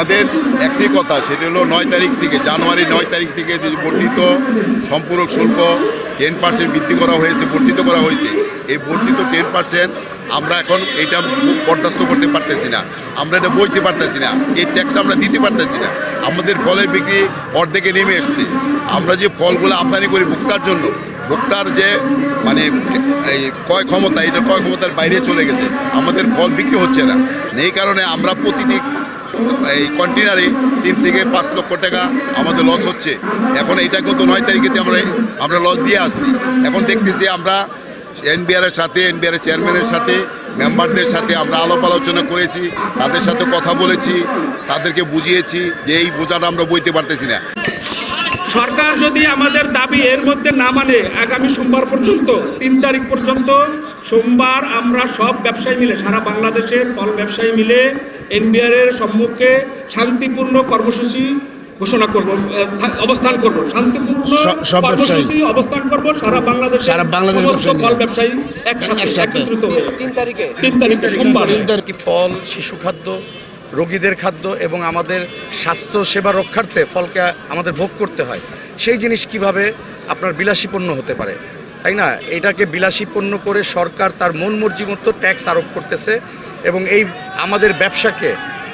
আমাদের একটি কথা, সেটা হলো 9 তারিখ থেকে, জানুয়ারি 9 তারিখ থেকে যে বর্ধিত সম্পূরক শুল্ক 10% বৃদ্ধি করা হয়েছে, বর্ধিত করা হয়েছে। এই বর্ধিত 10% আমরা এখন এটা বরদাস্ত করতে পারতেছি না, আমরা এটা বইতে পারতেছি না, এই ট্যাক্স আমরা দিতে পারতেছি না। আমাদের ফলের বিক্রি অর্ধেকে নেমে এসছে। আমরা যে ফলগুলো আমদানি করি ভোক্তার জন্য, ভোক্তার যে মানে এই ক্রয় ক্ষমতা, এটা ক্রয় ক্ষমতার বাইরে চলে গেছে, আমাদের ফল বিক্রি হচ্ছে না। এই কারণে আমরা প্রতিটি এই কন্টেনারে 3 থেকে 5 লক্ষ টাকা আমাদের লস হচ্ছে। এখন এটা কিন্তু 9 তারিখেতে আমরা লস দিয়ে আসছি। এখন দেখতেছি আমরা এনবিআরের সাথে, এনবিআরের চেয়ারম্যানের সাথে, মেম্বারদের সাথে আমরা আলাপ আলোচনা করেছি, তাদের সাথে কথা বলেছি, তাদেরকে বুঝিয়েছি যে এই বোঝাটা আমরা বইতে পারতেছি না। সরকার যদি আমাদের দাবি এর মধ্যে না মানে, আগামী সোমবার পর্যন্ত 3 তারিখ পর্যন্ত, সোমবার আমরা সব ব্যবসায়ী মিলে, সারা বাংলাদেশের ফল ব্যবসায়ী মিলে এনবিআরের সম্মুখে শান্তিপূর্ণ কর্মসূচি ঘোষণা করব, অবস্থান করব, শান্তিপূর্ণ কর্মসূচি অবস্থান করব সারা বাংলাদেশে, ফল ব্যবসায়ী একসাথে একত্রিত হয়ে 3 তারিখে সোমবার। ফল, শিশু খাদ্য, রোগীদের খাদ্য এবং আমাদের স্বাস্থ্য সেবা রক্ষার্থে ফলকে আমাদের ভোগ করতে হয়। সেই জিনিস কিভাবে আপনার বিলাসী পণ্য হতে পারে, তাই না? এটাকে বিলাসী পণ্য করে সরকার তার মন মর্জি মতো ট্যাক্স আরোপ করতেছে এবং এই আমাদের ব্যবসাকে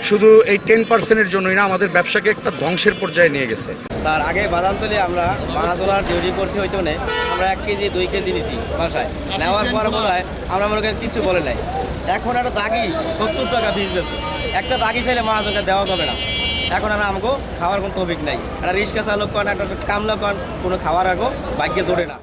শুধু এই 10%-এর জন্যই না, আমাদের ব্যবসাকে একটা ধ্বংসের পর্যায়ে নিয়ে গেছে। স্যার, আগে বাদামতলি আমরা 5 ডিউটি করছি, হয়তো না আমরা 1 কেজি 2 কেজি নিছি বাসায়, নেওয়ার পর বলা হয় আমরা মনে করেন কিছু বলে নাই। এখন একটা দাগি 70 টাকা ফিস বেছে, একটা দাগি চাইলে মহাজনকে দেওয়া যাবে না। এখন আর আমাকে খাওয়ার কোনো তৌফিক নাই। একটা রিক্সা চালক কন, একটা কামলা কন, কোনো খাওয়ার আগো ভাগ্যে জোরে না।